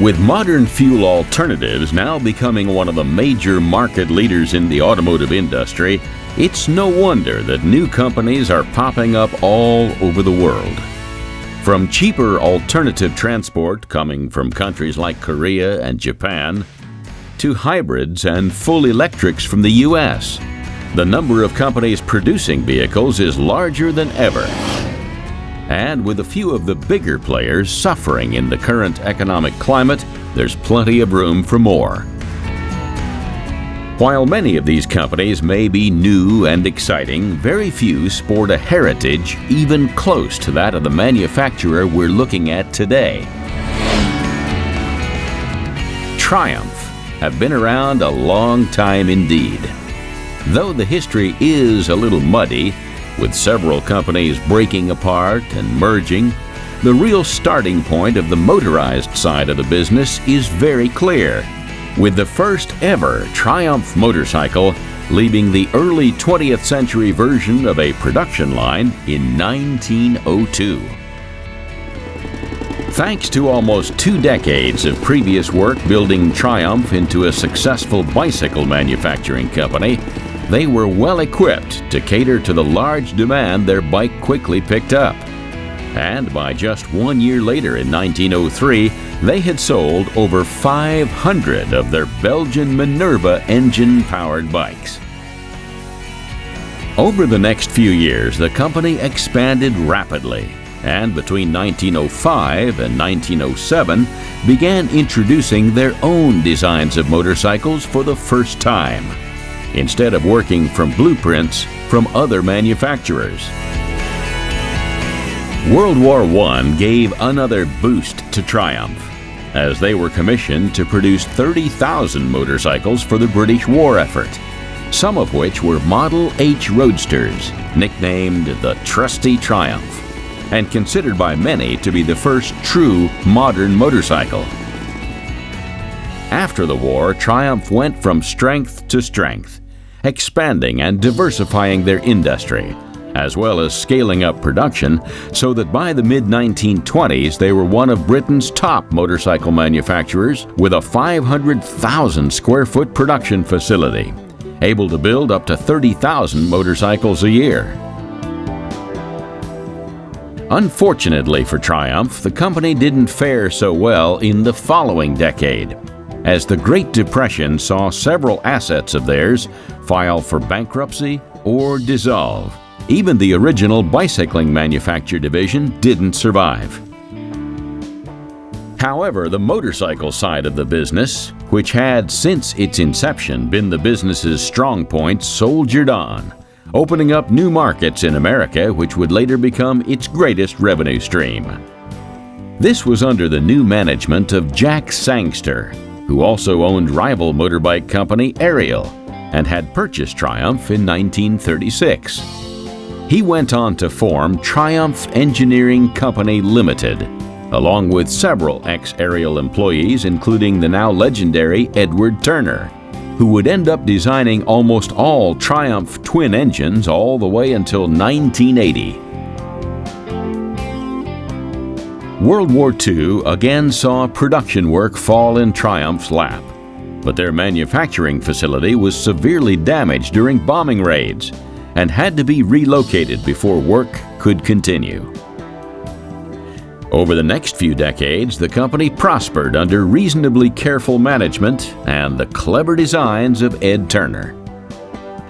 With modern fuel alternatives now becoming one of the major market leaders in the automotive industry, it's no wonder that new companies are popping up all over the world. From cheaper alternative transport coming from countries like Korea and Japan, to hybrids and full electrics from the US, the number of companies producing vehicles is larger than ever. And with a few of the bigger players suffering in the current economic climate, there's plenty of room for more. While many of these companies may be new and exciting, very few sport a heritage even close to that of the manufacturer we're looking at today. Triumph have been around a long time indeed. Though the history is a little muddy, with several companies breaking apart and merging, the real starting point of the motorized side of the business is very clear, with the first ever Triumph motorcycle leaving the early 20th century version of a production line in 1902. Thanks to almost 2 decades of previous work building Triumph into a successful bicycle manufacturing company, they were well equipped to cater to the large demand their bike quickly picked up. And by just 1 year later in 1903, they had sold over 500 of their Belgian Minerva engine-powered bikes. Over the next few years, the company expanded rapidly, and between 1905 and 1907 began introducing their own designs of motorcycles for the first time, instead of working from blueprints from other manufacturers. World War I gave another boost to Triumph, as they were commissioned to produce 30,000 motorcycles for the British war effort, some of which were Model H Roadsters, nicknamed the Trusty Triumph, and considered by many to be the first true modern motorcycle. After the war, Triumph went from strength to strength, expanding and diversifying their industry, as well as scaling up production, so that by the mid-1920s they were one of Britain's top motorcycle manufacturers with a 500,000 square foot production facility, able to build up to 30,000 motorcycles a year. Unfortunately for Triumph, the company didn't fare so well in the following decade, as the Great Depression saw several assets of theirs file for bankruptcy or dissolve. Even the original bicycling manufacture division didn't survive. However, the motorcycle side of the business, which had since its inception been the business's strong point, soldiered on, opening up new markets in America which would later become its greatest revenue stream. This was under the new management of Jack Sangster, who also owned rival motorbike company Ariel and had purchased Triumph in 1936. He went on to form Triumph Engineering Company Limited, along with several ex-Ariel employees, including the now legendary Edward Turner, who would end up designing almost all Triumph twin engines all the way until 1980. World War II again saw production work fall in Triumph's lap, but their manufacturing facility was severely damaged during bombing raids and had to be relocated before work could continue. Over the next few decades, the company prospered under reasonably careful management and the clever designs of Ed Turner.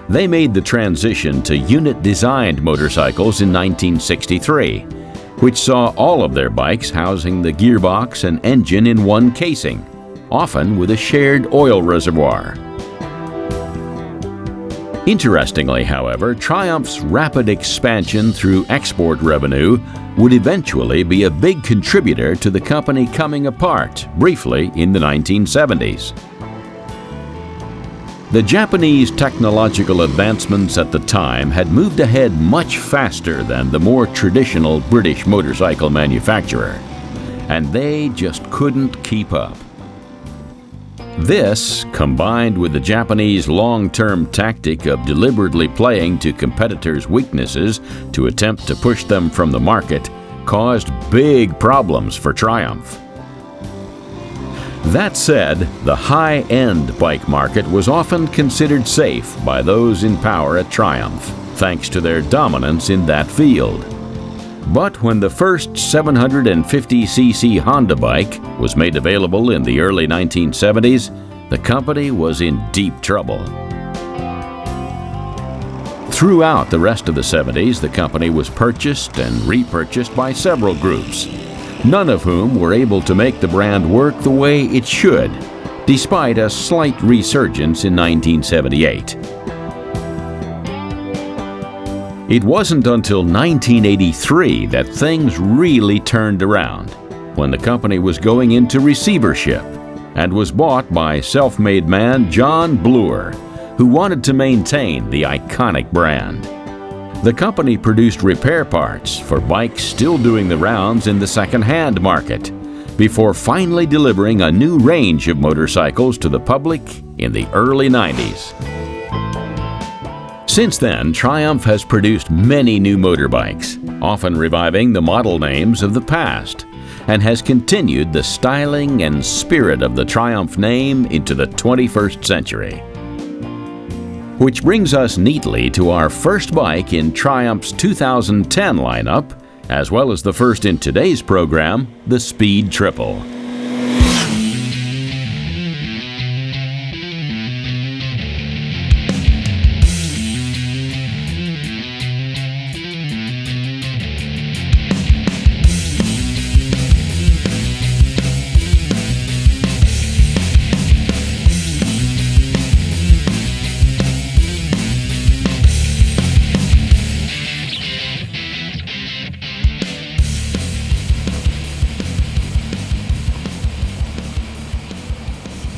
They made the transition to unit-designed motorcycles in 1963, which saw all of their bikes housing the gearbox and engine in one casing, often with a shared oil reservoir. Interestingly, however, Triumph's rapid expansion through export revenue would eventually be a big contributor to the company coming apart briefly in the 1970s. The Japanese technological advancements at the time had moved ahead much faster than the more traditional British motorcycle manufacturer, and they just couldn't keep up. This, combined with the Japanese long-term tactic of deliberately playing to competitors' weaknesses to attempt to push them from the market, caused big problems for Triumph. That said, the high-end bike market was often considered safe by those in power at Triumph, thanks to their dominance in that field. But when the first 750cc Honda bike was made available in the early 1970s, the company was in deep trouble. Throughout the rest of the 70s, the company was purchased and repurchased by several groups, none of whom were able to make the brand work the way it should, despite a slight resurgence in 1978. It wasn't until 1983 that things really turned around, when the company was going into receivership and was bought by self-made man John Bloor, who wanted to maintain the iconic brand. The company produced repair parts for bikes still doing the rounds in the second-hand market, before finally delivering a new range of motorcycles to the public in the early 90s. Since then, Triumph has produced many new motorbikes, often reviving the model names of the past, and has continued the styling and spirit of the Triumph name into the 21st century. Which brings us neatly to our first bike in Triumph's 2010 lineup, as well as the first in today's program, the Speed Triple.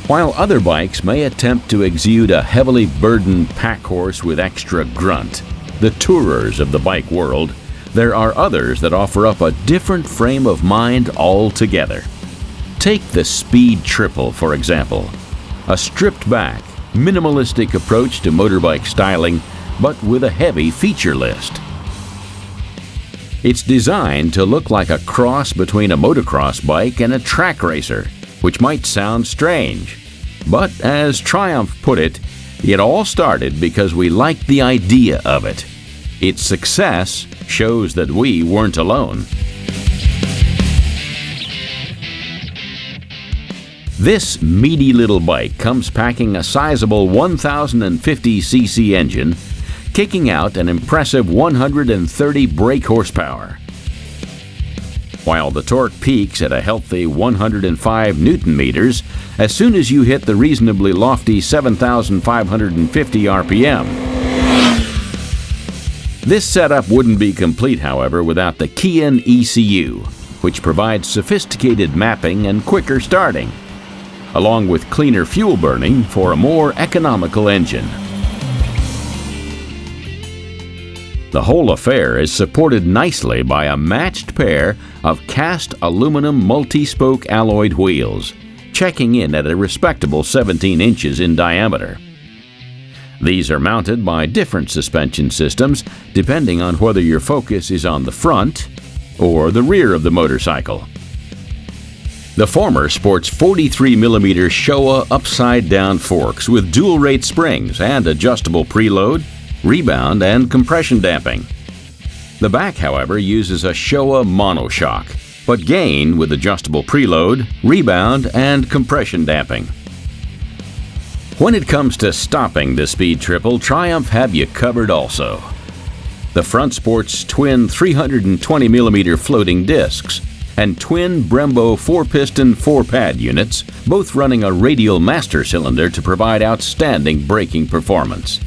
While other bikes may attempt to exude a heavily burdened pack horse with extra grunt, the tourers of the bike world, there are others that offer up a different frame of mind altogether. Take the Speed Triple, for example, a stripped-back, minimalistic approach to motorbike styling, but with a heavy feature list. It's designed to look like a cross between a motocross bike and a track racer, which might sound strange. But as Triumph put it, it all started because we liked the idea of it. Its success shows that we weren't alone. This meaty little bike comes packing a sizable 1050cc engine, kicking out an impressive 130 brake horsepower. While the torque peaks at a healthy 105 Newton meters as soon as you hit the reasonably lofty 7,550 RPM. This setup wouldn't be complete, however, without the key-in ECU, which provides sophisticated mapping and quicker starting, along with cleaner fuel burning for a more economical engine. The whole affair is supported nicely by a matched pair of cast aluminum multi-spoke alloyed wheels, checking in at a respectable 17 inches in diameter. These are mounted by different suspension systems depending on whether your focus is on the front or the rear of the motorcycle. The former sports 43mm Showa upside-down forks with dual-rate springs and adjustable preload, rebound, and compression damping. The back, however, uses a Showa monoshock, but gain with adjustable preload, rebound, and compression damping. When it comes to stopping the Speed Triple, Triumph have you covered also. The front sports twin 320mm floating discs and twin Brembo 4-piston 4-pad units, both running a radial master cylinder to provide outstanding braking performance.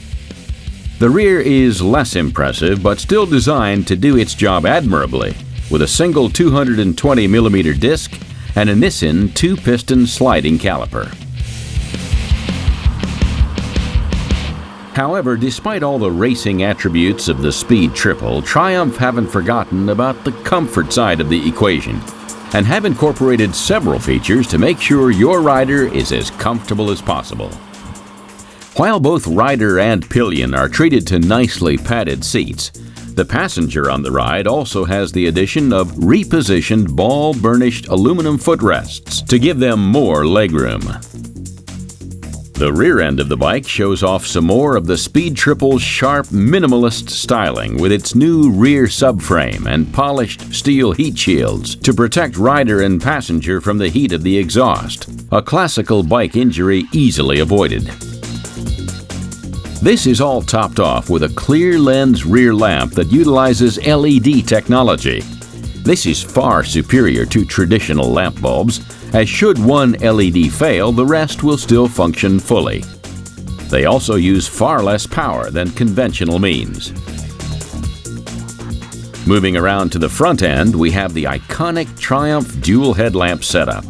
The rear is less impressive, but still designed to do its job admirably, with a single 220mm disc and a Nissin 2-piston sliding caliper. However, despite all the racing attributes of the Speed Triple, Triumph haven't forgotten about the comfort side of the equation, and have incorporated several features to make sure your rider is as comfortable as possible. While both rider and pillion are treated to nicely padded seats, The passenger on the ride also has the addition of repositioned ball-burnished aluminum footrests to give them more legroom. The rear end of the bike shows off some more of the Speed Triple's sharp minimalist styling with its new rear subframe and polished steel heat shields to protect rider and passenger from the heat of the exhaust, a classical bike injury easily avoided. This is all topped off with a clear lens rear lamp that utilizes LED technology. This is far superior to traditional lamp bulbs, as should one LED fail, the rest will still function fully. They also use far less power than conventional means. Moving around to the front end, we have the iconic Triumph dual headlamp setup,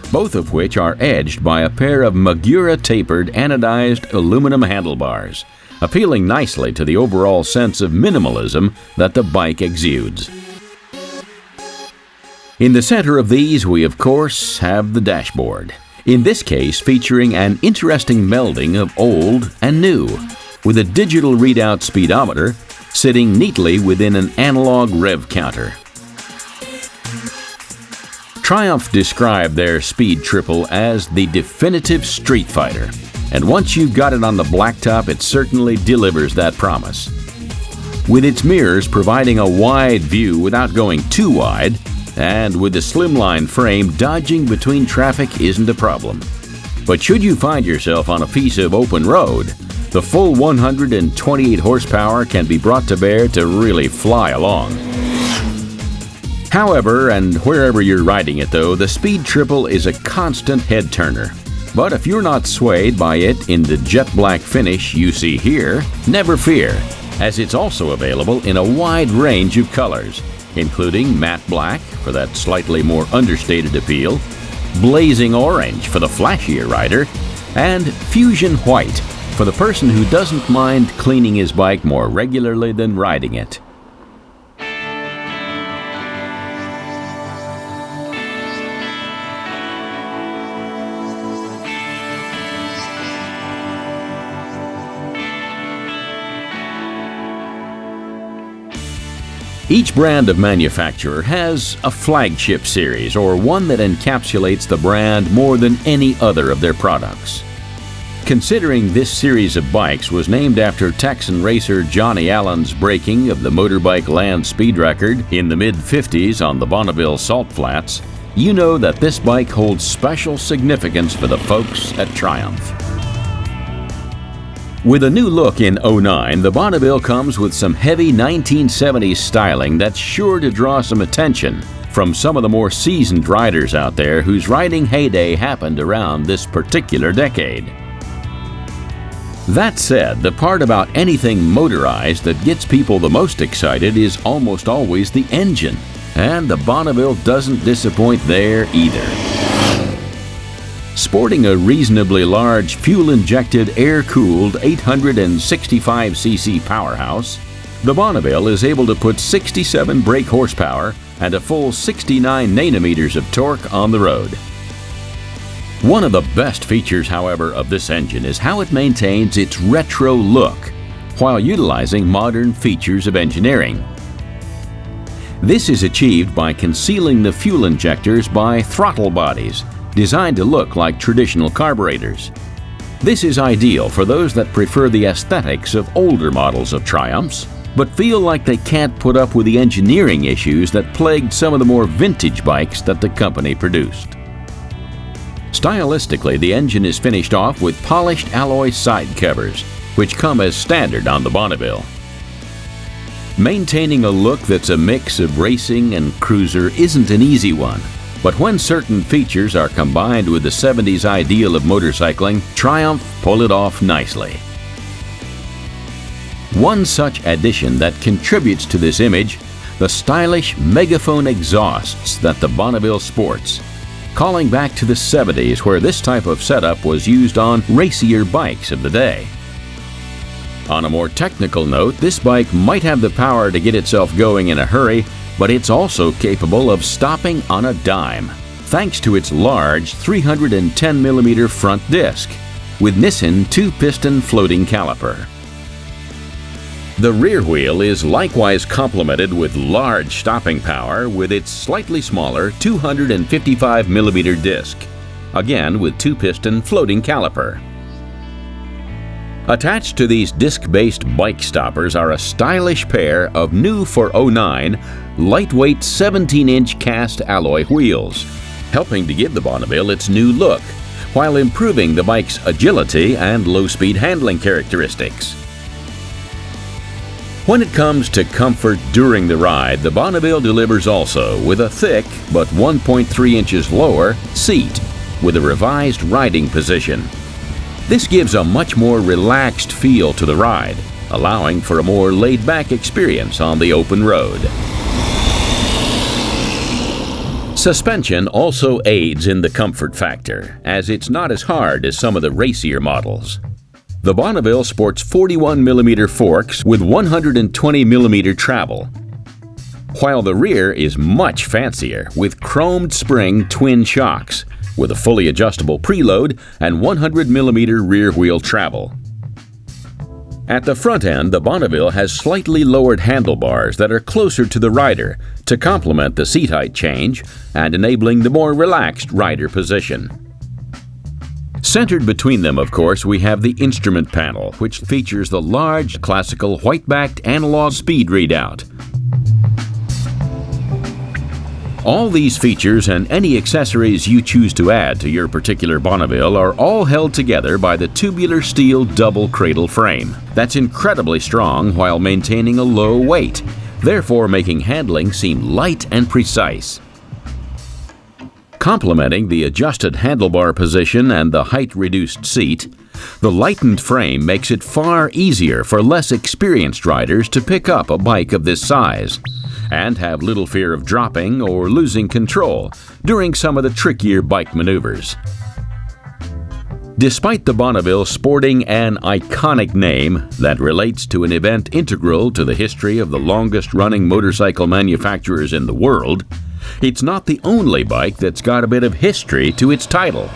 both of which are edged by a pair of Magura tapered anodized aluminum handlebars, appealing nicely to the overall sense of minimalism that the bike exudes. In the center of these, we of course have the dashboard, in this case featuring an interesting melding of old and new, with a digital readout speedometer sitting neatly within an analog rev counter. Triumph described their Speed Triple as the definitive street fighter, and once you've got it on the blacktop, it certainly delivers that promise. With its mirrors providing a wide view without going too wide, and with the slimline frame, dodging between traffic isn't a problem. But should you find yourself on a piece of open road, the full 128 horsepower can be brought to bear to really fly along. However, and wherever you're riding it though, the Speed Triple is a constant head turner. But if you're not swayed by it in the jet black finish you see here, never fear, as it's also available in a wide range of colors, including matte black for that slightly more understated appeal, blazing orange for the flashier rider, and fusion white for the person who doesn't mind cleaning his bike more regularly than riding it. Each brand of manufacturer has a flagship series, or one that encapsulates the brand more than any other of their products. Considering this series of bikes was named after Texan racer Johnny Allen's breaking of the motorbike land speed record in the mid-50s on the Bonneville salt flats, you know that this bike holds special significance for the folks at Triumph. With a new look in '09, the Bonneville comes with some heavy 1970s styling that's sure to draw some attention from some of the more seasoned riders out there whose riding heyday happened around this particular decade. That said, the part about anything motorized that gets people the most excited is almost always the engine, and the Bonneville doesn't disappoint there either. Sporting a reasonably large fuel-injected, air-cooled 865cc powerhouse, the Bonneville is able to put 67 brake horsepower and a full 69 Nm of torque on the road. One of the best features, however, of this engine is how it maintains its retro look while utilizing modern features of engineering. This is achieved by concealing the fuel injectors by throttle bodies designed to look like traditional carburetors. This is ideal for those that prefer the aesthetics of older models of Triumphs, but feel like they can't put up with the engineering issues that plagued some of the more vintage bikes that the company produced. Stylistically, the engine is finished off with polished alloy side covers, which come as standard on the Bonneville. Maintaining a look that's a mix of racing and cruiser isn't an easy one, but when certain features are combined with the 70s ideal of motorcycling, Triumph pull it off nicely. One such addition that contributes to this image, the stylish megaphone exhausts that the Bonneville sports, calling back to the 70s where this type of setup was used on racier bikes of the day. On a more technical note, this bike might have the power to get itself going in a hurry, but it's also capable of stopping on a dime, thanks to its large 310mm front disc with Nissin 2-piston floating caliper. The rear wheel is likewise complemented with large stopping power with its slightly smaller 255mm disc, again with two-piston floating caliper. Attached to these disc-based bike stoppers are a stylish pair of new for '09 lightweight 17-inch cast alloy wheels, helping to give the Bonneville its new look, while improving the bike's agility and low-speed handling characteristics. When it comes to comfort during the ride, the Bonneville delivers also with a thick, but 1.3 inches lower, seat with a revised riding position. This gives a much more relaxed feel to the ride, allowing for a more laid-back experience on the open road. Suspension also aids in the comfort factor, as it's not as hard as some of the racier models. The Bonneville sports 41mm forks with 120mm travel, while the rear is much fancier with chromed spring twin shocks with a fully adjustable preload and 100mm rear wheel travel. At the front end, the Bonneville has slightly lowered handlebars that are closer to the rider to complement the seat height change and enabling the more relaxed rider position. Centered between them, of course, we have the instrument panel, which features the large classical white-backed analog speed readout. All these features and any accessories you choose to add to your particular Bonneville are all held together by the tubular steel double cradle frame that's incredibly strong while maintaining a low weight, therefore making handling seem light and precise. Complementing the adjusted handlebar position and the height-reduced seat, the lightened frame makes it far easier for less experienced riders to pick up a bike of this size and have little fear of dropping or losing control during some of the trickier bike maneuvers. Despite the Bonneville sporting an iconic name that relates to an event integral to the history of the longest-running motorcycle manufacturers in the world, it's not the only bike that's got a bit of history to its title.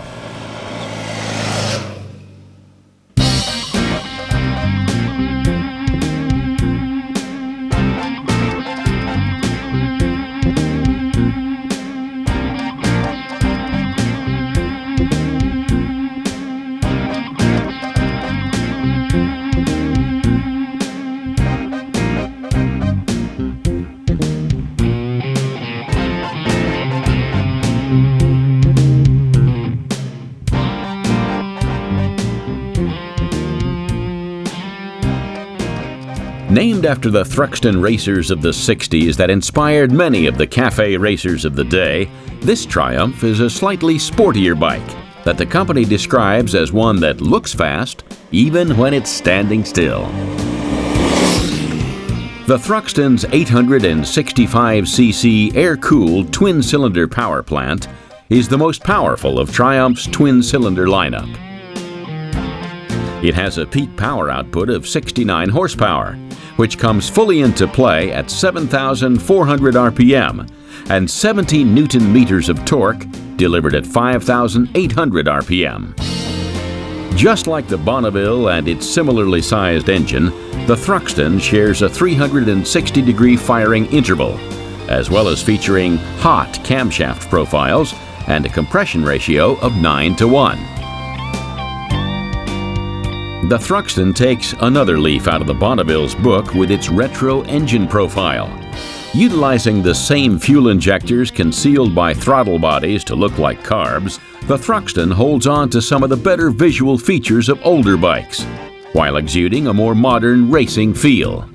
Named after the Thruxton racers of the 60s that inspired many of the cafe racers of the day, this Triumph is a slightly sportier bike that the company describes as one that looks fast even when it's standing still. The Thruxton's 865cc air-cooled twin-cylinder power plant is the most powerful of Triumph's twin-cylinder lineup. It has a peak power output of 69 horsepower, which comes fully into play at 7,400 RPM and 17 Newton-meters of torque delivered at 5,800 RPM. Just like the Bonneville and its similarly sized engine, the Thruxton shares a 360-degree firing interval, as well as featuring hot camshaft profiles and a compression ratio of 9:1. The Thruxton takes another leaf out of the Bonneville's book with its retro engine profile. Utilizing the same fuel injectors concealed by throttle bodies to look like carbs, the Thruxton holds on to some of the better visual features of older bikes, while exuding a more modern racing feel.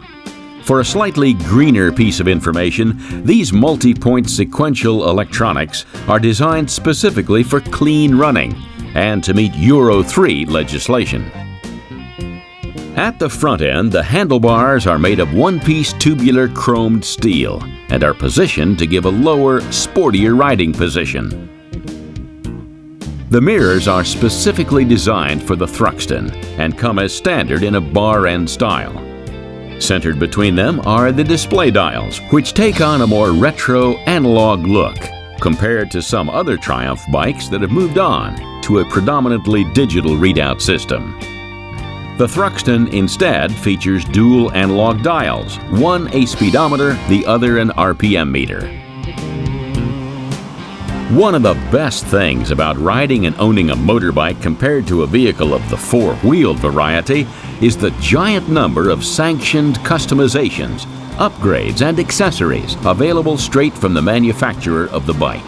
For a slightly greener piece of information, these multi-point sequential electronics are designed specifically for clean running and to meet Euro 3 legislation. At the front end, the handlebars are made of one-piece tubular chromed steel and are positioned to give a lower, sportier riding position. The mirrors are specifically designed for the Thruxton and come as standard in a bar-end style. Centered between them are the display dials, which take on a more retro analog look compared to some other Triumph bikes that have moved on to a predominantly digital readout system. The Thruxton instead features dual analog dials, one a speedometer, the other an RPM meter. One of the best things about riding and owning a motorbike compared to a vehicle of the four-wheeled variety is the giant number of sanctioned customizations, upgrades, and accessories available straight from the manufacturer of the bike.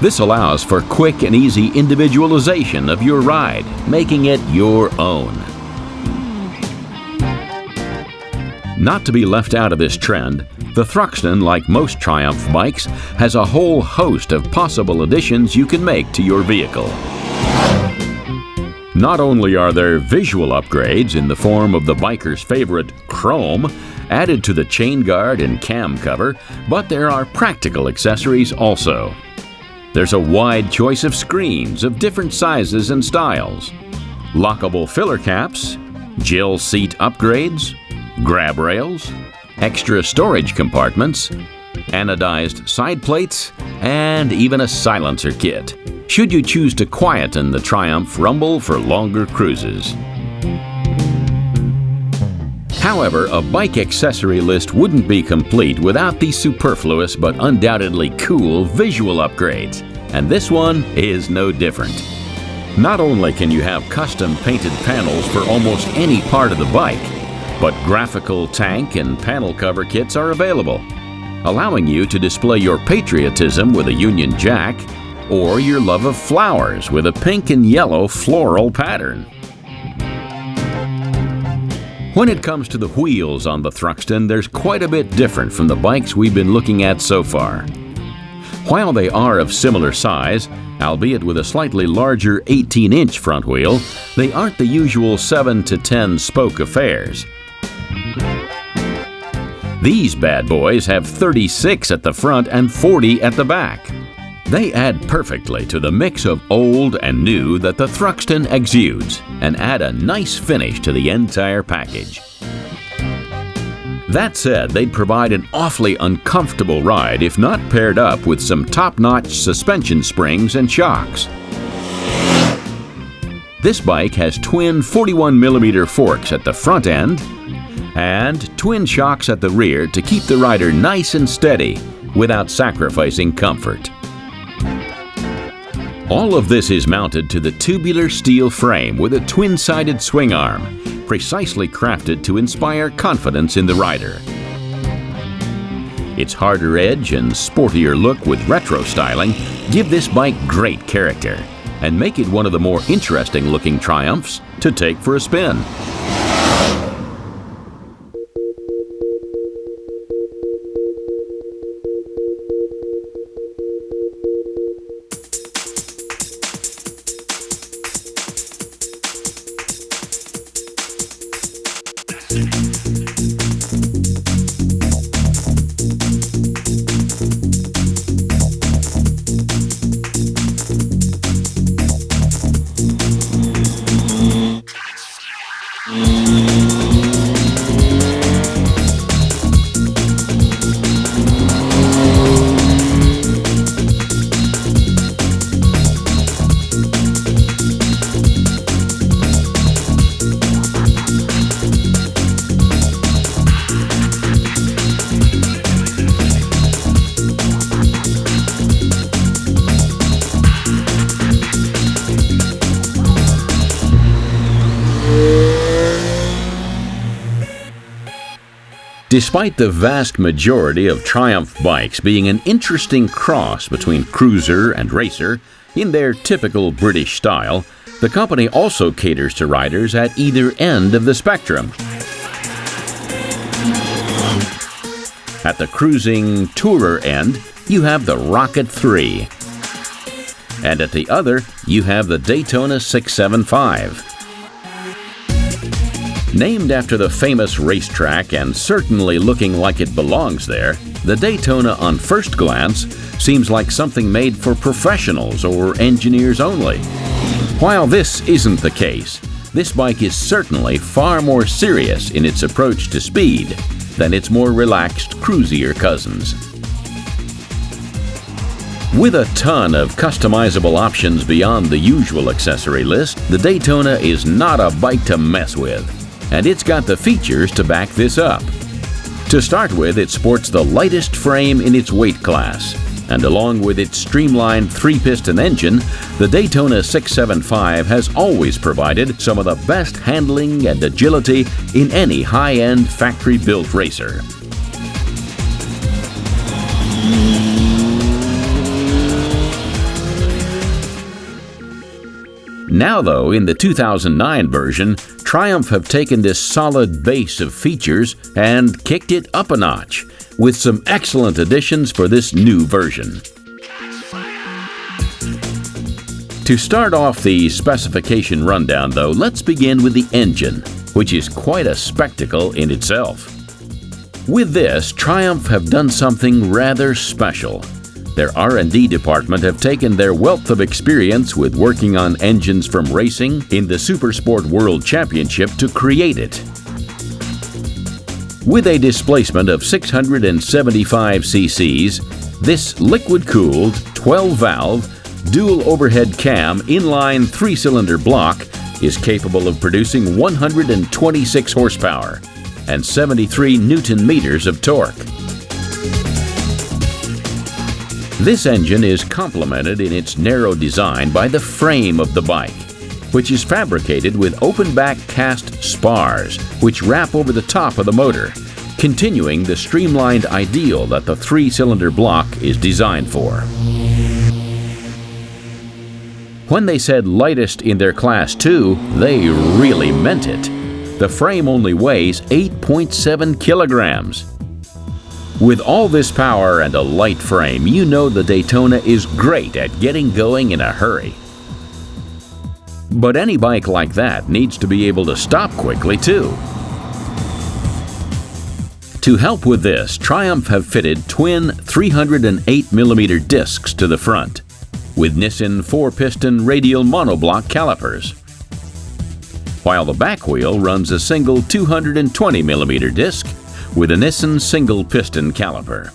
This allows for quick and easy individualization of your ride, making it your own. Not to be left out of this trend, the Thruxton, like most Triumph bikes, has a whole host of possible additions you can make to your vehicle. Not only are there visual upgrades in the form of the biker's favorite chrome added to the chain guard and cam cover, but there are practical accessories also. There's a wide choice of screens of different sizes and styles, lockable filler caps, Jill seat upgrades, grab rails, extra storage compartments, anodized side plates, and even a silencer kit, should you choose to quieten the Triumph rumble for longer cruises. However, a bike accessory list wouldn't be complete without the superfluous but undoubtedly cool visual upgrades, and this one is no different. Not only can you have custom painted panels for almost any part of the bike, but graphical tank and panel cover kits are available, allowing you to display your patriotism with a Union Jack or your love of flowers with a pink and yellow floral pattern. When it comes to the wheels on the Thruxton, there's quite a bit different from the bikes we've been looking at so far. While they are of similar size, albeit with a slightly larger 18-inch front wheel, they aren't the usual 7 to 10 spoke affairs. These bad boys have 36 at the front and 40 at the back. They add perfectly to the mix of old and new that the Thruxton exudes and add a nice finish to the entire package. That said, they'd provide an awfully uncomfortable ride if not paired up with some top-notch suspension springs and shocks. This bike has twin 41mm forks at the front end and twin shocks at the rear to keep the rider nice and steady without sacrificing comfort. All of this is mounted to the tubular steel frame with a twin-sided swing arm, precisely crafted to inspire confidence in the rider. Its harder edge and sportier look with retro styling give this bike great character and make it one of the more interesting looking Triumphs to take for a spin. Despite the vast majority of Triumph bikes being an interesting cross between cruiser and racer in their typical British style, the company also caters to riders at either end of the spectrum. At the cruising tourer end, you have the Rocket 3. And at the other, you have the Daytona 675. Named after the famous racetrack and certainly looking like it belongs there, the Daytona on first glance seems like something made for professionals or engineers only. While this isn't the case, this bike is certainly far more serious in its approach to speed than its more relaxed, cruisier cousins. With a ton of customizable options beyond the usual accessory list, the Daytona is not a bike to mess with, and it's got the features to back this up. To start with, it sports the lightest frame in its weight class, and along with its streamlined 3-piston engine, the Daytona 675 has always provided some of the best handling and agility in any high-end factory-built racer. Now though, in the 2009 version, Triumph have taken this solid base of features and kicked it up a notch, with some excellent additions for this new version. To start off the specification rundown though, let's begin with the engine, which is quite a spectacle in itself. With this, Triumph have done something rather special. Their R&D department have taken their wealth of experience with working on engines from racing in the Supersport World Championship to create it. With a displacement of 675 cc's, this liquid-cooled, 12-valve, dual overhead cam inline 3-cylinder block is capable of producing 126 horsepower and 73 Newton-meters of torque. This engine is complemented in its narrow design by the frame of the bike, which is fabricated with open-back cast spars which wrap over the top of the motor, continuing the streamlined ideal that the 3-cylinder block is designed for. When they said lightest in their Class 2, they really meant it. The frame only weighs 8.7 kilograms. With all this power and a light frame, you know the Daytona is great at getting going in a hurry. But any bike like that needs to be able to stop quickly too. To help with this, Triumph have fitted twin 308mm discs to the front, with Nissin 4-piston radial monoblock calipers, while the back wheel runs a single 220mm disc with a Nissin single-piston caliper.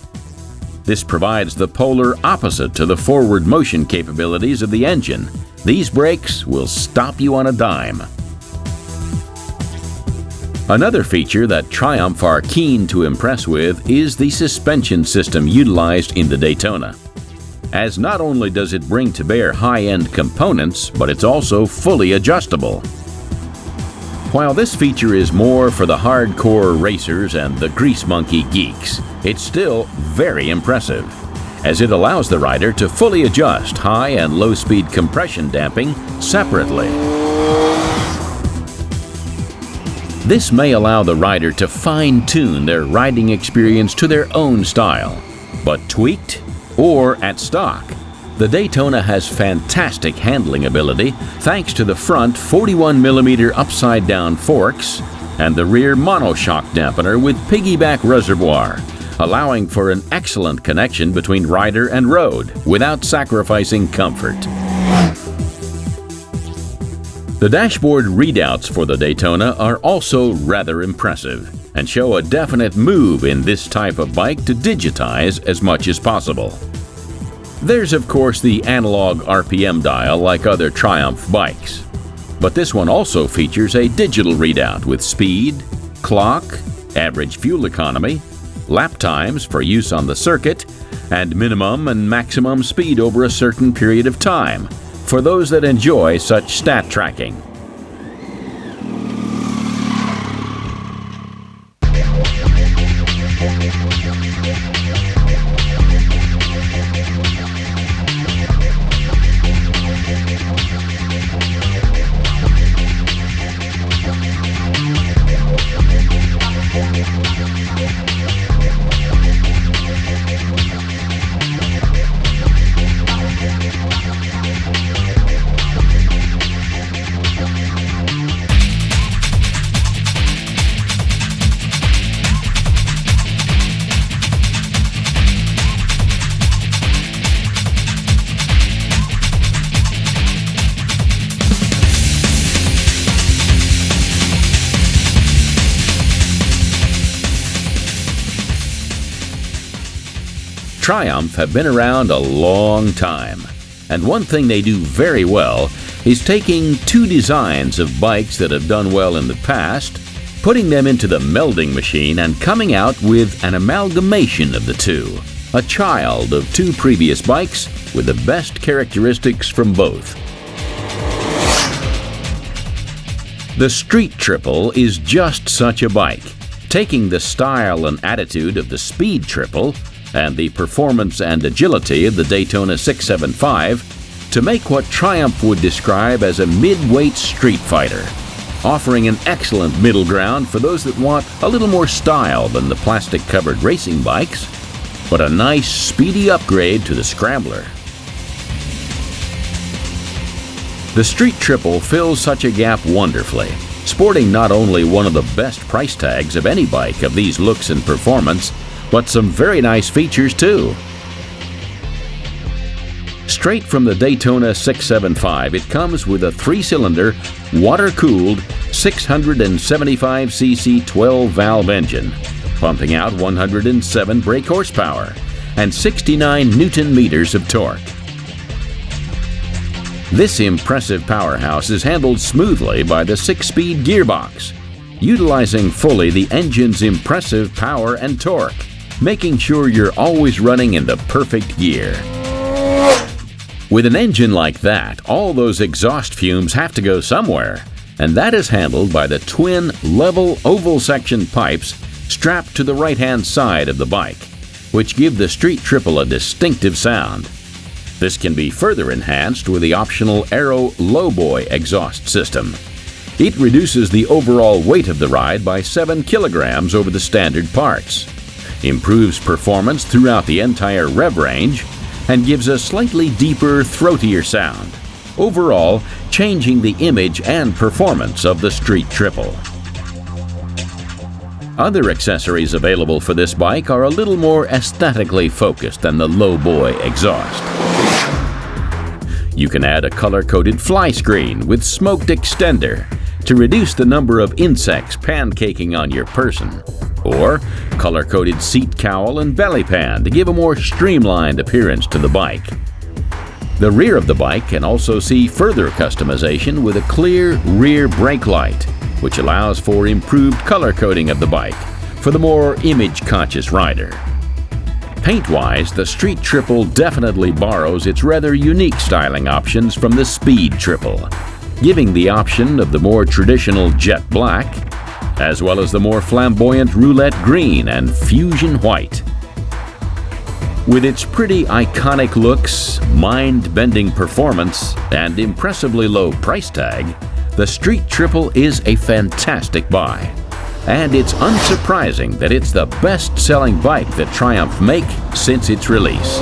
This provides the polar opposite to the forward motion capabilities of the engine. These brakes will stop you on a dime. Another feature that Triumph are keen to impress with is the suspension system utilized in the Daytona, as not only does it bring to bear high-end components, but it's also fully adjustable. While this feature is more for the hardcore racers and the grease monkey geeks, it's still very impressive, as it allows the rider to fully adjust high and low-speed compression damping separately. This may allow the rider to fine-tune their riding experience to their own style, but tweaked or at stock, the Daytona has fantastic handling ability thanks to the front 41mm upside-down forks and the rear monoshock dampener with piggyback reservoir, allowing for an excellent connection between rider and road without sacrificing comfort. The dashboard readouts for the Daytona are also rather impressive and show a definite move in this type of bike to digitize as much as possible. There's of course the analog RPM dial like other Triumph bikes, but this one also features a digital readout with speed, clock, average fuel economy, lap times for use on the circuit, and minimum and maximum speed over a certain period of time for those that enjoy such stat tracking. Triumph have been around a long time, and one thing they do very well is taking two designs of bikes that have done well in the past, putting them into the melding machine and coming out with an amalgamation of the two, a child of two previous bikes with the best characteristics from both. The Street Triple is just such a bike, taking the style and attitude of the Speed Triple and the performance and agility of the Daytona 675 to make what Triumph would describe as a mid-weight street fighter, offering an excellent middle ground for those that want a little more style than the plastic-covered racing bikes, but a nice, speedy upgrade to the Scrambler. The Street Triple fills such a gap wonderfully, sporting not only one of the best price tags of any bike of these looks and performance, but some very nice features too. Straight from the Daytona 675, it comes with a 3-cylinder, water-cooled 675cc 12-valve engine, pumping out 107 brake horsepower and 69 Newton-meters of torque. This impressive powerhouse is handled smoothly by the 6-speed gearbox, utilizing fully the engine's impressive power and torque, making sure you're always running in the perfect gear. With an engine like that, all those exhaust fumes have to go somewhere, and that is handled by the twin level oval section pipes strapped to the right-hand side of the bike, which give the Street Triple a distinctive sound. This can be further enhanced with the optional Aero Lowboy exhaust system. It reduces the overall weight of the ride by 7 kilograms over the standard parts, improves performance throughout the entire rev range, and gives a slightly deeper, throatier sound, overall changing the image and performance of the Street Triple. Other accessories available for this bike are a little more aesthetically focused than the Lowboy exhaust. You can add a color-coded fly screen with smoked extender to reduce the number of insects pancaking on your person, or color-coded seat cowl and belly pan to give a more streamlined appearance to the bike. The rear of the bike can also see further customization with a clear rear brake light, which allows for improved color coding of the bike for the more image-conscious rider. Paint-wise, the Street Triple definitely borrows its rather unique styling options from the Speed Triple, giving the option of the more traditional jet black, as well as the more flamboyant roulette green and fusion white. With its pretty iconic looks, mind-bending performance, and impressively low price tag, the Street Triple is a fantastic buy. And it's unsurprising that it's the best-selling bike that Triumph make since its release.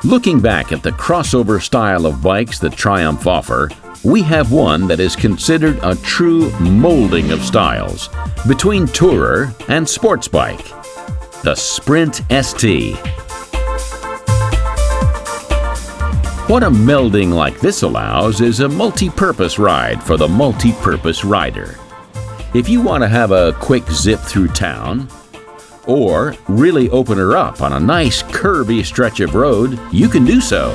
Looking back at the crossover style of bikes that Triumph offer, we have one that is considered a true molding of styles between tourer and sports bike, the Sprint ST. What a melding like this allows is a multi-purpose ride for the multi-purpose rider. If you want to have a quick zip through town, or really open her up on a nice curvy stretch of road, you can do so.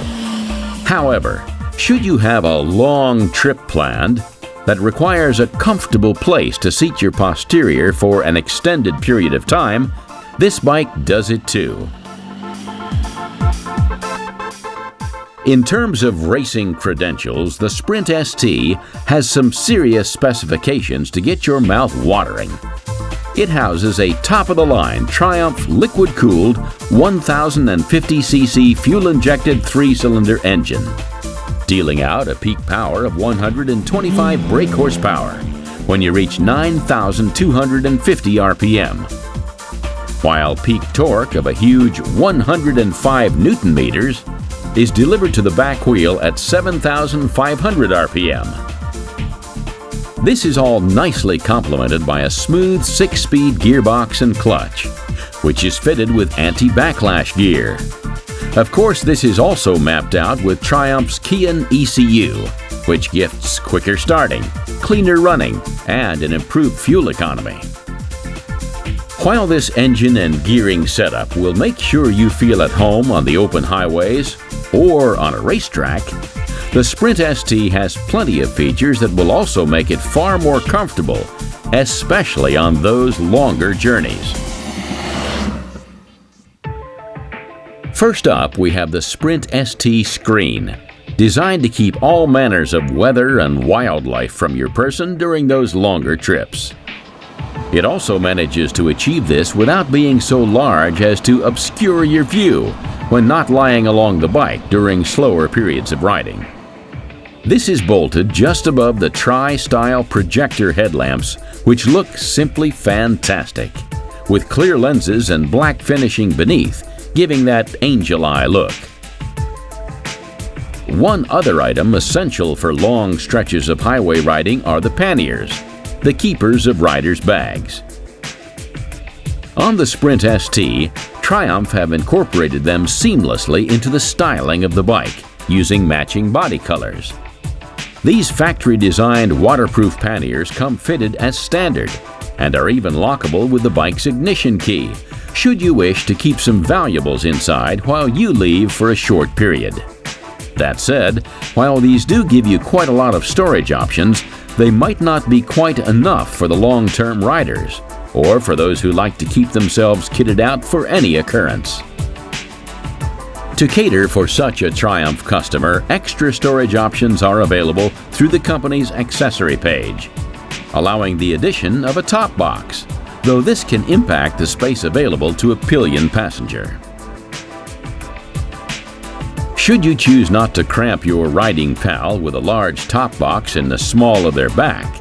However, should you have a long trip planned that requires a comfortable place to seat your posterior for an extended period of time, this bike does it too. In terms of racing credentials, the Sprint ST has some serious specifications to get your mouth watering. It houses a top-of-the-line Triumph liquid-cooled 1,050cc fuel-injected 3-cylinder engine, dealing out a peak power of 125 brake horsepower when you reach 9,250 RPM, while peak torque of a huge 105 Newton meters is delivered to the back wheel at 7,500 RPM. This is all nicely complemented by a smooth 6-speed gearbox and clutch, which is fitted with anti-backlash gear. Of course, this is also mapped out with Triumph's Kian ECU, which gifts quicker starting, cleaner running, and an improved fuel economy. While this engine and gearing setup will make sure you feel at home on the open highways or on a racetrack, the Sprint ST has plenty of features that will also make it far more comfortable, especially on those longer journeys. First up, we have the Sprint ST Screen, designed to keep all manners of weather and wildlife from your person during those longer trips. It also manages to achieve this without being so large as to obscure your view when not lying along the bike during slower periods of riding. This is bolted just above the Tri-style projector headlamps, which look simply fantastic, with clear lenses and black finishing beneath, giving that angel eye look. One other item essential for long stretches of highway riding are the panniers, the keepers of riders' bags. On the Sprint ST, Triumph have incorporated them seamlessly into the styling of the bike, using matching body colors. These factory-designed waterproof panniers come fitted as standard and are even lockable with the bike's ignition key, should you wish to keep some valuables inside while you leave for a short period. That said, while these do give you quite a lot of storage options, they might not be quite enough for the long-term riders, or for those who like to keep themselves kitted out for any occurrence. To cater for such a Triumph customer, extra storage options are available through the company's accessory page, allowing the addition of a top box, though this can impact the space available to a pillion passenger. Should you choose not to cramp your riding pal with a large top box in the small of their back,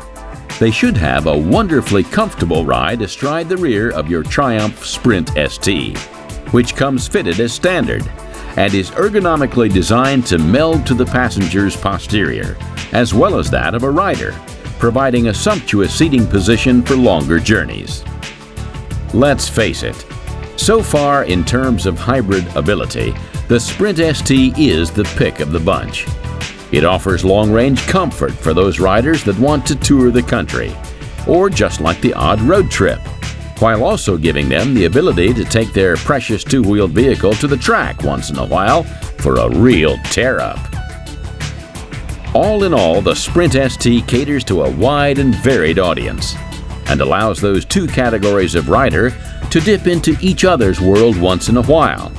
they should have a wonderfully comfortable ride astride the rear of your Triumph Sprint ST, which comes fitted as standard and is ergonomically designed to meld to the passenger's posterior, as well as that of a rider, providing a sumptuous seating position for longer journeys. Let's face it, so far in terms of hybrid ability, the Sprint ST is the pick of the bunch. It offers long-range comfort for those riders that want to tour the country, or just like the odd road trip, while also giving them the ability to take their precious two-wheeled vehicle to the track once in a while for a real tear-up. All in all, the Sprint ST caters to a wide and varied audience and allows those two categories of rider to dip into each other's world once in a while.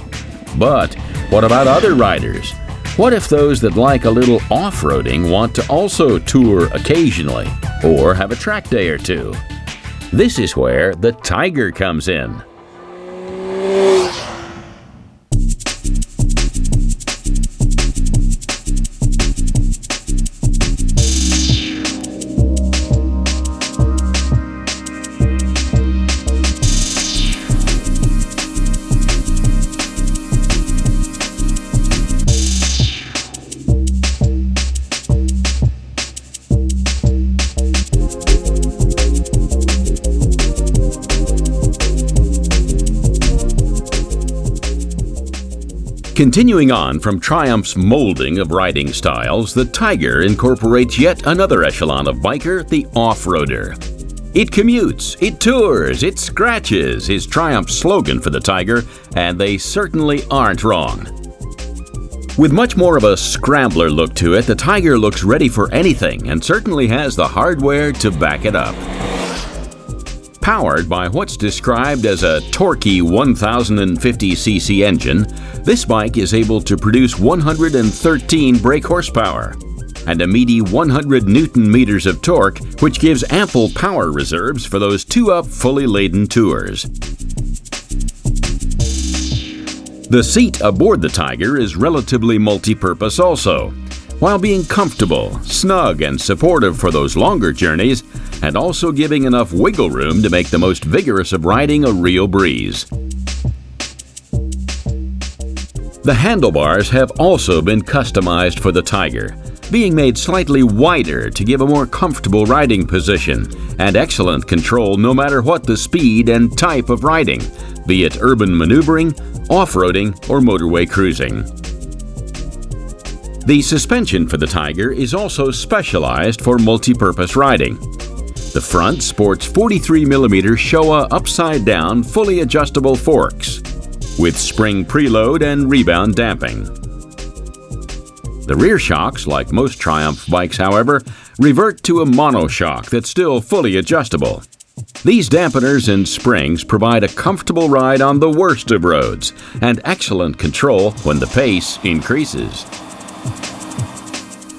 But what about other riders? What if those that like a little off-roading want to also tour occasionally or have a track day or two? This is where the Tiger comes in. Continuing on from Triumph's molding of riding styles, the Tiger incorporates yet another echelon of biker, the off-roader. It commutes, it tours, it scratches is Triumph's slogan for the Tiger, and they certainly aren't wrong. With much more of a scrambler look to it, the Tiger looks ready for anything and certainly has the hardware to back it up. Powered by what's described as a torquey 1050cc engine, this bike is able to produce 113 brake horsepower. and a meaty 100 Newton meters of torque, which gives ample power reserves for those two-up fully laden tours. The seat aboard the Tiger is relatively multi-purpose also, while being comfortable, snug, and supportive for those longer journeys, and also giving enough wiggle room to make the most vigorous of riding a real breeze. The handlebars have also been customized for the Tiger, being made slightly wider to give a more comfortable riding position and excellent control no matter what the speed and type of riding, be it urban maneuvering, off-roading, or motorway cruising. The suspension for the Tiger is also specialized for multi-purpose riding. The front sports 43mm Showa upside-down fully adjustable forks with spring preload and rebound damping. The rear shocks, like most Triumph bikes, however, revert to a monoshock that's still fully adjustable. These dampeners and springs provide a comfortable ride on the worst of roads and excellent control when the pace increases.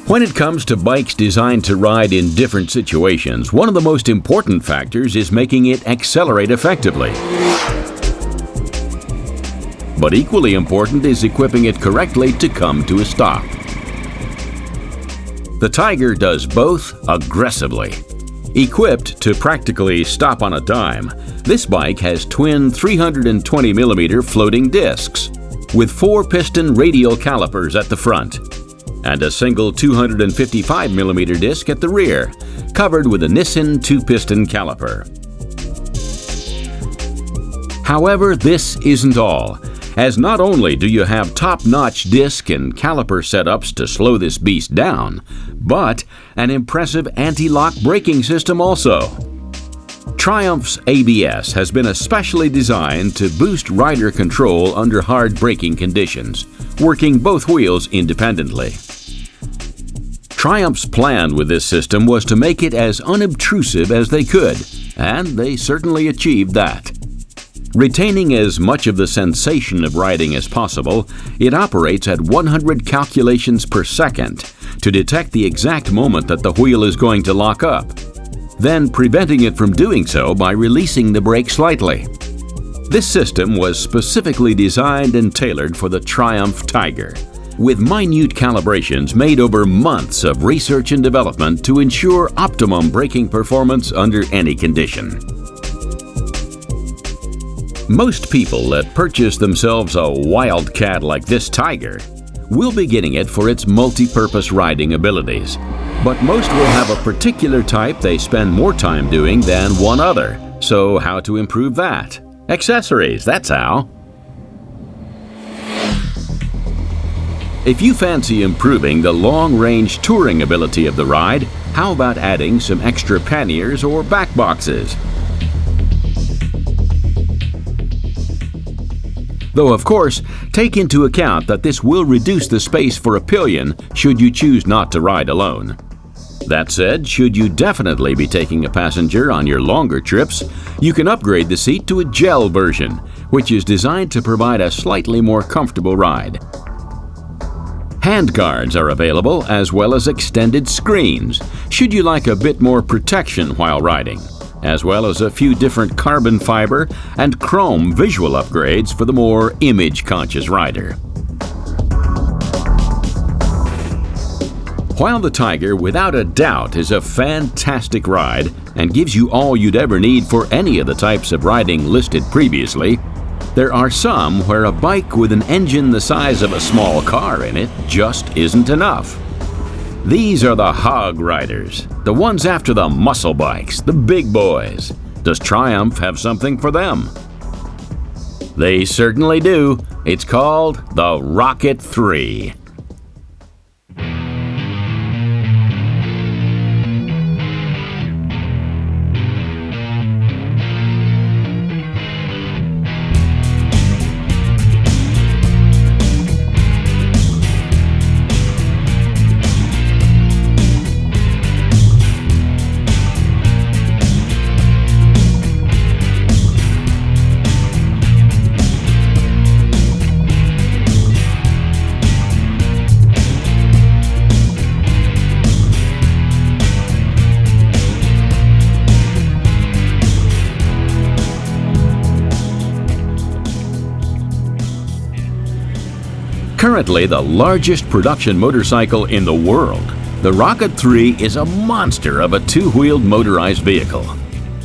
When it comes to bikes designed to ride in different situations, one of the most important factors is making it accelerate effectively. But equally important is equipping it correctly to come to a stop. The Tiger does both aggressively. Equipped to practically stop on a dime, this bike has twin 320mm floating discs with 4-piston radial calipers at the front and a single 255mm disc at the rear, covered with a Nissin 2-piston caliper. However, this isn't all, as not only do you have top-notch disc and caliper setups to slow this beast down, but an impressive anti-lock braking system also. Triumph's ABS has been especially designed to boost rider control under hard braking conditions, working both wheels independently. Triumph's plan with this system was to make it as unobtrusive as they could, and they certainly achieved that. Retaining as much of the sensation of riding as possible, it operates at 100 calculations per second to detect the exact moment that the wheel is going to lock up, then preventing it from doing so by releasing the brake slightly. This system was specifically designed and tailored for the Triumph Tiger, with minute calibrations made over months of research and development to ensure optimum braking performance under any condition. Most people that purchase themselves a wildcat like this Tiger will be getting it for its multi-purpose riding abilities, but most will have a particular type they spend more time doing than one other. So how to improve that? Accessories, that's how. If you fancy improving the long-range touring ability of the ride, how about adding some extra panniers or back boxes? Though, of course, take into account that this will reduce the space for a pillion should you choose not to ride alone. That said, should you definitely be taking a passenger on your longer trips, you can upgrade the seat to a gel version, which is designed to provide a slightly more comfortable ride. Handguards are available, as well as extended screens, should you like a bit more protection while riding, as well as a few different carbon fiber and chrome visual upgrades for the more image-conscious rider. While the Tiger without a doubt is a fantastic ride and gives you all you'd ever need for any of the types of riding listed previously, there are some where a bike with an engine the size of a small car in it just isn't enough. These are the hog riders, the ones after the muscle bikes, the big boys. Does Triumph have something for them? They certainly do. It's called the Rocket 3. Currently the largest production motorcycle in the world, the Rocket 3 is a monster of a two-wheeled motorized vehicle.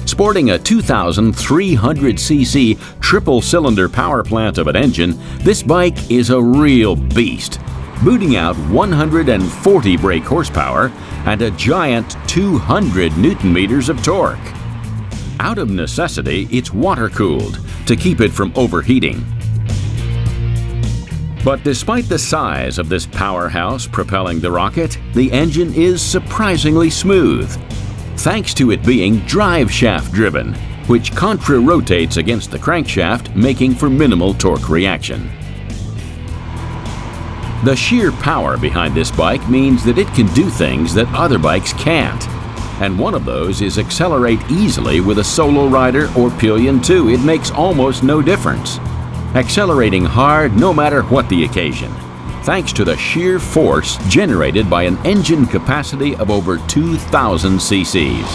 Sporting a 2,300cc triple-cylinder power plant of an engine, this bike is a real beast, booting out 140 brake horsepower and a giant 200 Newton-meters of torque. Out of necessity, it's water-cooled to keep it from overheating. But despite the size of this powerhouse propelling the Rocket, the engine is surprisingly smooth, thanks to it being drive shaft driven, which contra-rotates against the crankshaft, making for minimal torque reaction. The sheer power behind this bike means that it can do things that other bikes can't, and one of those is accelerate easily with a solo rider or pillion 2. It makes almost no difference, accelerating hard no matter what the occasion, thanks to the sheer force generated by an engine capacity of over 2,000 cc's.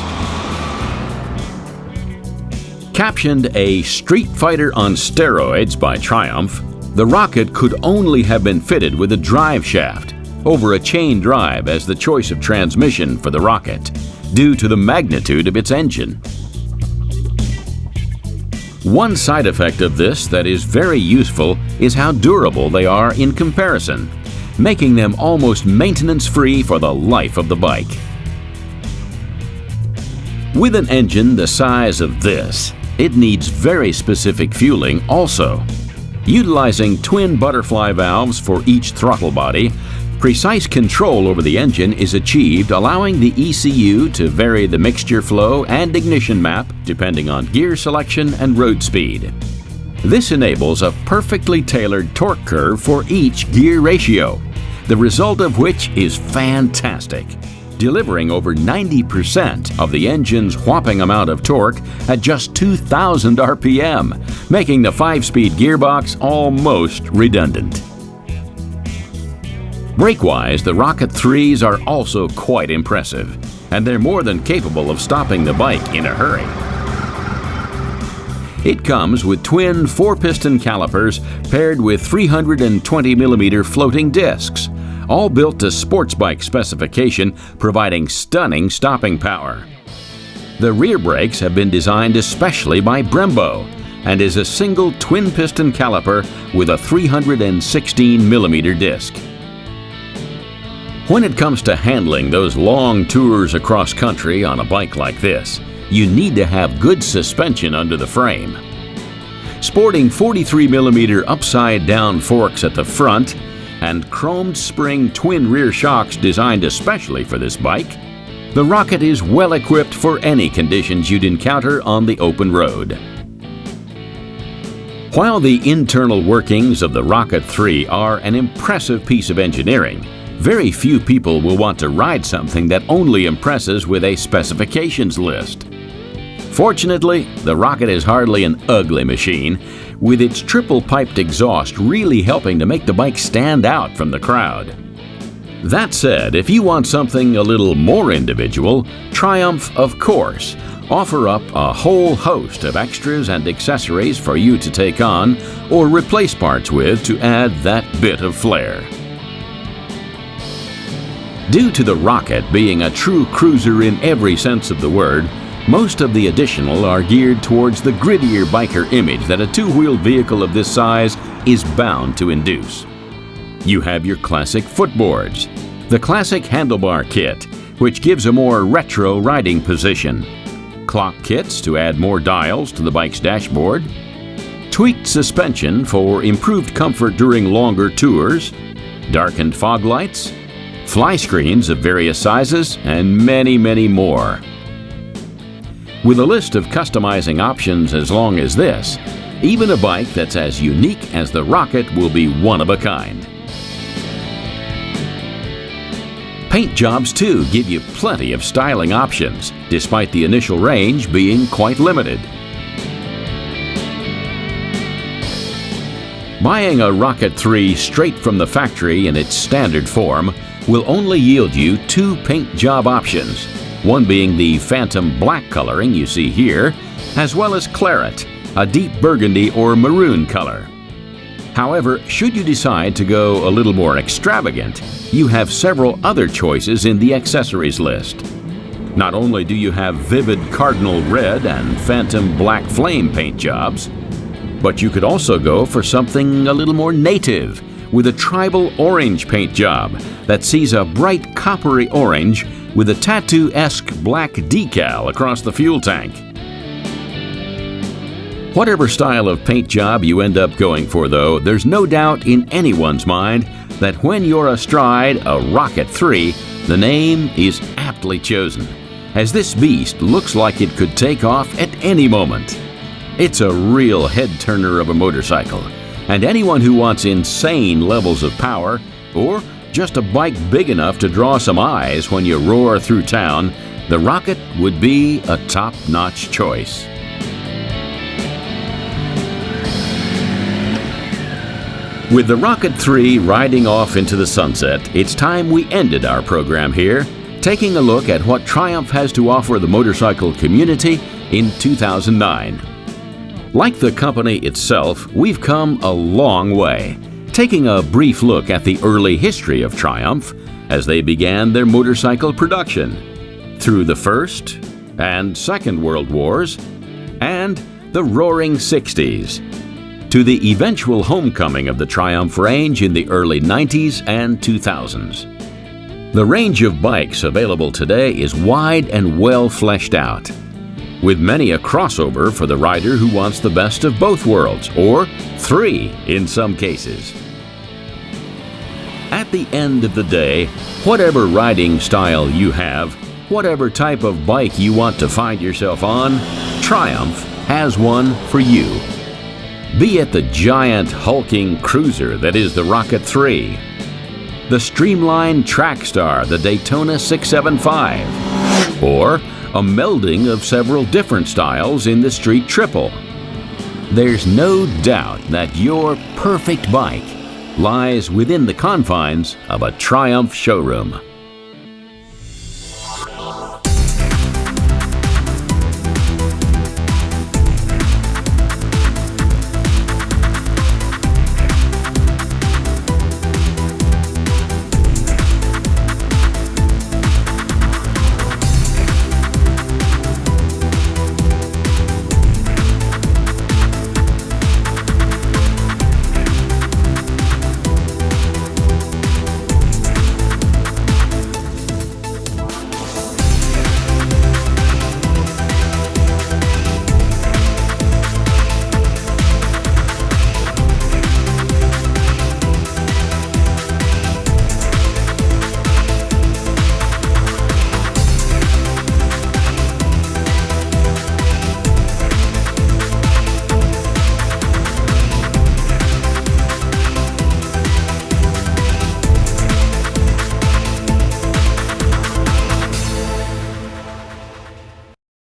Captioned a street fighter on steroids by Triumph, the Rocket could only have been fitted with a drive shaft over a chain drive as the choice of transmission for the Rocket, due to the magnitude of its engine. One side effect of this that is very useful is how durable they are in comparison, making them almost maintenance-free for the life of the bike. With an engine the size of this, it needs very specific fueling also. Utilizing twin butterfly valves for each throttle body, precise control over the engine is achieved, allowing the ECU to vary the mixture flow and ignition map depending on gear selection and road speed. This enables a perfectly tailored torque curve for each gear ratio, the result of which is fantastic, delivering over 90% of the engine's whopping amount of torque at just 2,000 RPM, making the 5-speed gearbox almost redundant. Brake-wise, the Rocket 3s are also quite impressive, and they're more than capable of stopping the bike in a hurry. It comes with twin 4-piston calipers paired with 320mm floating discs, all built to sports bike specification, providing stunning stopping power. The rear brakes have been designed especially by Brembo and is a single twin-piston caliper with a 316mm disc. When it comes to handling those long tours across country on a bike like this, you need to have good suspension under the frame. Sporting 43mm upside-down forks at the front and chromed spring twin rear shocks designed especially for this bike, the Rocket is well equipped for any conditions you'd encounter on the open road. While the internal workings of the Rocket 3 are an impressive piece of engineering, very few people will want to ride something that only impresses with a specifications list. Fortunately, the Rocket is hardly an ugly machine, with its triple-piped exhaust really helping to make the bike stand out from the crowd. That said, if you want something a little more individual, Triumph, of course, offer up a whole host of extras and accessories for you to take on or replace parts with to add that bit of flair. Due to the Rocket being a true cruiser in every sense of the word, most of the additional are geared towards the grittier biker image that a two-wheeled vehicle of this size is bound to induce. You have your classic footboards, the classic handlebar kit, which gives a more retro riding position, clock kits to add more dials to the bike's dashboard, tweaked suspension for improved comfort during longer tours, darkened fog lights, fly screens of various sizes, and many, many more. With a list of customizing options as long as this, even a bike that's as unique as the Rocket will be one of a kind. Paint jobs too give you plenty of styling options, despite the initial range being quite limited. Buying a Rocket 3 straight from the factory in its standard form will only yield you 2 paint job options, one being the phantom black coloring you see here, as well as claret, a deep burgundy or maroon color. However, should you decide to go a little more extravagant, you have several other choices in the accessories list. Not only do you have vivid cardinal red and phantom black flame paint jobs, but you could also go for something a little more native with a tribal orange paint job that sees a bright coppery orange with a tattoo-esque black decal across the fuel tank. Whatever style of paint job you end up going for though, there's no doubt in anyone's mind that when you're astride a Rocket 3, the name is aptly chosen, as this beast looks like it could take off at any moment. It's a real head-turner of a motorcycle, and anyone who wants insane levels of power, or just a bike big enough to draw some eyes when you roar through town, the Rocket would be a top-notch choice. With the Rocket 3 riding off into the sunset, it's time we ended our program here, taking a look at what Triumph has to offer the motorcycle community in 2009. Like the company itself, we've come a long way, taking a brief look at the early history of Triumph as they began their motorcycle production, through the First and Second World Wars, and the Roaring 60s, to the eventual homecoming of the Triumph range in the early 90s and 2000s. The range of bikes available today is wide and well fleshed out, with many a crossover for the rider who wants the best of both worlds, or three in some cases. At the end of the day, whatever riding style you have, whatever type of bike you want to find yourself on, Triumph has one for you. Be it the giant hulking cruiser that is the Rocket 3, the streamlined track star, the Daytona 675, or a melding of several different styles in the Street Triple. There's no doubt that your perfect bike lies within the confines of a Triumph showroom.